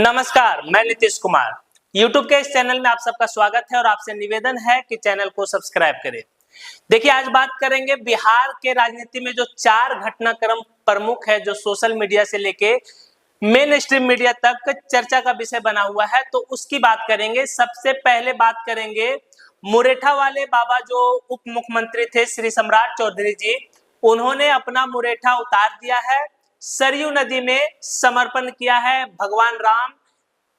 नमस्कार, मैं नीतीश कुमार। YouTube के इस चैनल में आप सबका स्वागत है और आपसे निवेदन है कि चैनल को सब्सक्राइब करें। देखिए, आज बात करेंगे बिहार के राजनीति में जो 4 घटनाक्रम प्रमुख है, जो सोशल मीडिया से लेके मेन स्ट्रीम मीडिया तक चर्चा का विषय बना हुआ है, तो उसकी बात करेंगे। सबसे पहले बात करेंगे मुरेठा वाले बाबा जो उप मुख्यमंत्री थे श्री सम्राट चौधरी जी, उन्होंने अपना मुरेठा उतार दिया है, सरयू नदी में समर्पण किया है। भगवान राम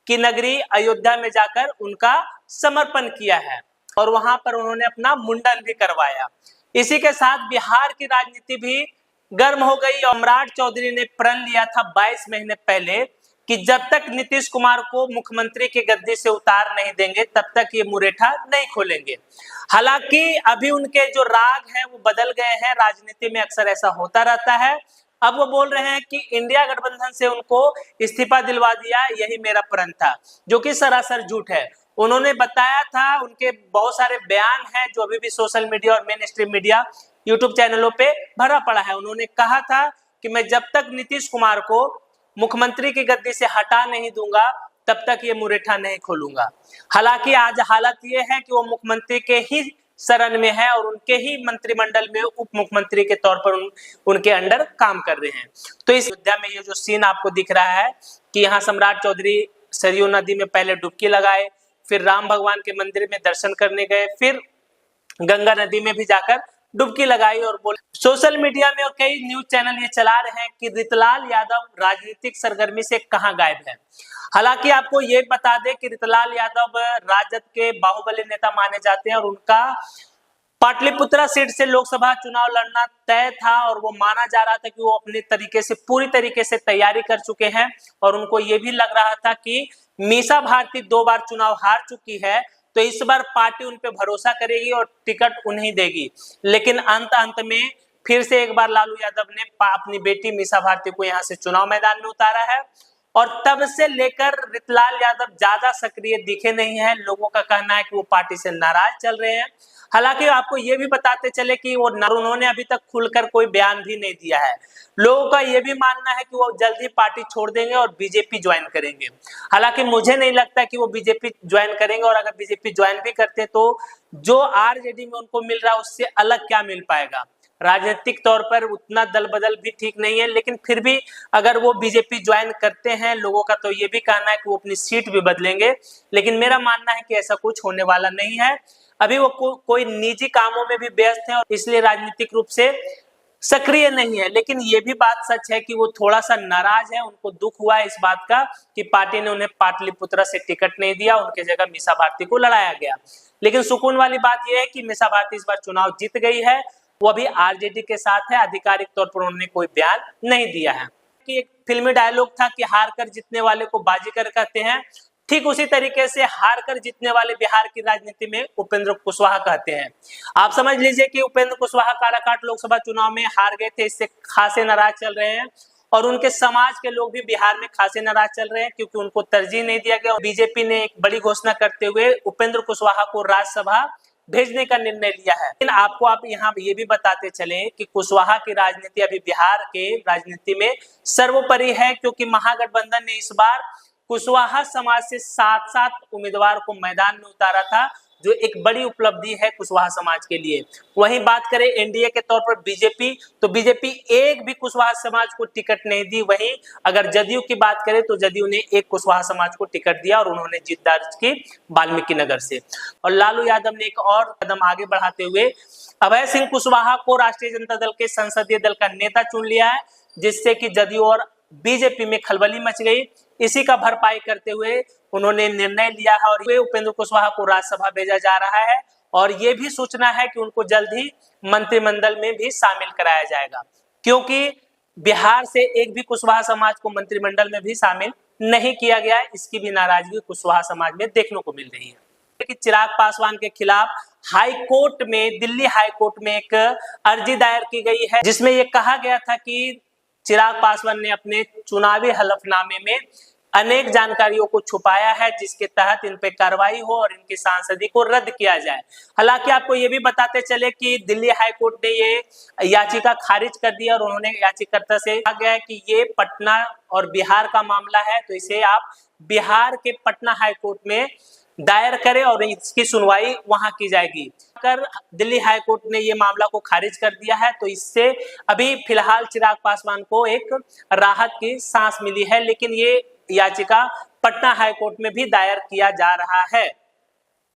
की नगरी अयोध्या में जाकर उनका समर्पण किया है और वहां पर उन्होंने अपना मुंडन भी करवाया। इसी के साथ बिहार की राजनीति भी गर्म हो गई। सम्राट चौधरी ने प्रण लिया था 22 महीने पहले कि जब तक नीतीश कुमार को मुख्यमंत्री की गद्दी से उतार नहीं देंगे तब तक ये मुरेठा नहीं खोलेंगे। हालांकि अभी उनके जो राग हैं वो बदल गए हैं। राजनीति में अक्सर ऐसा होता रहता है। अब वो बोल रहे हैं कि इंडिया गठबंधन से उनको इस्तीफा दिलवा दिया, यही मेरा प्रण था, जो कि सरासर झूठ है। उन्होंने बताया था, उनके बहुत सारे बयान हैं जो अभी भी सोशल मीडिया और मेन स्ट्रीम मीडिया यूट्यूब चैनलों पे भरा पड़ा है। उन्होंने कहा था कि मैं जब तक नीतीश कुमार को मुख्यमंत्री की गद्दी से हटा नहीं दूंगा तब तक ये मुरेठा नहीं खोलूंगा। हालांकि आज हालत ये है कि वो मुख्यमंत्री के ही शरण में है और उनके ही मंत्रिमंडल में उप मुख्यमंत्री के तौर पर उनके अंडर काम कर रहे हैं। तो इस अयोध्या में ये जो सीन आपको दिख रहा है कि यहाँ सम्राट चौधरी सरयू नदी में पहले डुबकी लगाए, फिर राम भगवान के मंदिर में दर्शन करने गए, फिर गंगा नदी में भी जाकर डुबकी लगाई और बोले। सोशल मीडिया में और कई न्यूज चैनल ये चला रहे हैं कि रितलाल यादव राजनीतिक सरगर्मी से कहां गायब है। हालांकि आपको ये बता दें कि रितलाल यादव राजद के बाहुबली नेता माने जाते हैं और उनका पाटलिपुत्रा सीट से लोकसभा चुनाव लड़ना तय था और वो माना जा रहा था कि वो अपने तरीके से पूरी तरीके से तैयारी कर चुके हैं और उनको ये भी लग रहा था कि मीसा भारती 2 बार चुनाव हार चुकी है तो इस बार पार्टी उन पे भरोसा करेगी और टिकट उन्हें देगी। लेकिन अंत में फिर से एक बार लालू यादव ने अपनी बेटी मीसा भारती को यहाँ से चुनाव मैदान में उतारा है और तब से लेकर रितलाल यादव ज्यादा सक्रिय दिखे नहीं है। लोगों का कहना है कि वो पार्टी से नाराज चल रहे हैं। हालांकि आपको ये भी बताते चले कि उन्होंने अभी तक खुलकर कोई बयान भी नहीं दिया है। लोगों का ये भी मानना है कि वो जल्द ही पार्टी छोड़ देंगे और बीजेपी ज्वाइन करेंगे। हालांकि मुझे नहीं लगता कि वो बीजेपी ज्वाइन करेंगे और अगर बीजेपी ज्वाइन भी करते तो जो आरजेडी में उनको मिल रहा है उससे अलग क्या मिल पाएगा। राजनीतिक तौर पर उतना दल बदल भी ठीक नहीं है, लेकिन फिर भी अगर वो बीजेपी ज्वाइन करते हैं, लोगों का तो ये भी कहना है कि वो अपनी सीट भी बदलेंगे। लेकिन मेरा मानना है कि ऐसा कुछ होने वाला नहीं है। अभी वो कोई निजी कामों में भी व्यस्त हैं और इसलिए राजनीतिक रूप से सक्रिय नहीं है। लेकिन ये भी बात सच है कि वो थोड़ा सा नाराज है। उनको दुख हुआ है इस बात का कि पार्टी ने उन्हें पाटलिपुत्रा से टिकट नहीं दिया, उनके जगह मीसा भारती को लड़ाया गया। लेकिन सुकून वाली बात यह है कि मीसा भारती इस बार चुनाव जीत गई है। वो अभी आरजेडी के साथ है। आधिकारिक तौर पर उन्होंने कोई बयान नहीं दिया है। कि एक फिल्मी डायलॉग था कि हार कर जीतने वाले को बाजीगर कहते हैं, ठीक उसी तरीके से हार कर जीतने वाले बिहार की राजनीति में उपेंद्र कुशवाहा कहते हैं। आप समझ लीजिए कि उपेंद्र कुशवाहा काराकाट लोकसभा चुनाव में हार गए थे, इससे खासे नाराज चल रहे हैं और उनके समाज के लोग भी बिहार में खासे नाराज चल रहे हैं क्योंकि उनको तरजीह नहीं दिया गया। बीजेपी ने एक बड़ी घोषणा करते हुए उपेंद्र कुशवाहा को राज्यसभा भेजने का निर्णय लिया है। लेकिन आपको आप यहाँ ये भी बताते चले कि कुशवाहा की राजनीति अभी बिहार के राजनीति में सर्वोपरि है क्योंकि महागठबंधन ने इस बार कुशवाहा समाज से 7 उम्मीदवार को मैदान में उतारा था, जो एक बड़ी उपलब्धि है कुशवाहा समाज के लिए। वहीं बात करें एनडीए के तौर पर बीजेपी, तो बीजेपी एक भी कुशवाहा समाज को टिकट नहीं दी। वहीं अगर जदयू की बात करें तो जदयू ने एक कुशवाहा समाज को टिकट दिया और उन्होंने जीत दर्ज की वाल्मीकि नगर से। और लालू यादव ने एक और कदम आगे बढ़ाते हुए अभय सिंह कुशवाहा को राष्ट्रीय जनता दल के संसदीय दल का नेता चुन लिया है, जिससे कि जदयू और बीजेपी में खलबली मच गई। इसी का भरपाई करते हुए उन्होंने निर्णय लिया है और उपेंद्र कुशवाहा को राज्यसभा भेजा जा रहा है और ये भी सूचना है कि उनको जल्द ही मंत्रिमंडल में भी शामिल कराया जाएगा क्योंकि बिहार से एक भी कुशवाहा समाज को मंत्रिमंडल में भी शामिल नहीं किया गया है। इसकी भी नाराजगी कुशवाहा समाज में देखने को मिल रही है कि चिराग पासवान के खिलाफ हाई कोर्ट में, दिल्ली हाई कोर्ट में एक अर्जी दायर की गई है जिसमें यह कहा गया था कि चिराग पासवान ने अपने चुनावी हलफनामे में अनेक जानकारियों को छुपाया है जिसके तहत इन पे कार्रवाई हो और इनकी सांसदी को रद्द किया जाए। हालांकि आपको ये भी बताते चले कि दिल्ली हाई कोर्ट ने ये याचिका खारिज कर दिया और उन्होंने याचिकाकर्ता से कहा गया है कि ये पटना और बिहार का मामला है तो इसे आप बिहार के पटना हाई कोर्ट में दायर करे और इसकी सुनवाई वहां की जाएगी। कर दिल्ली हाई कोर्ट ने ये मामला को खारिज कर दिया है, तो इससे अभी फिलहाल चिराग पासवान को एक राहत की सांस मिली है, लेकिन ये याचिका पटना हाई कोर्ट में भी दायर किया जा रहा है।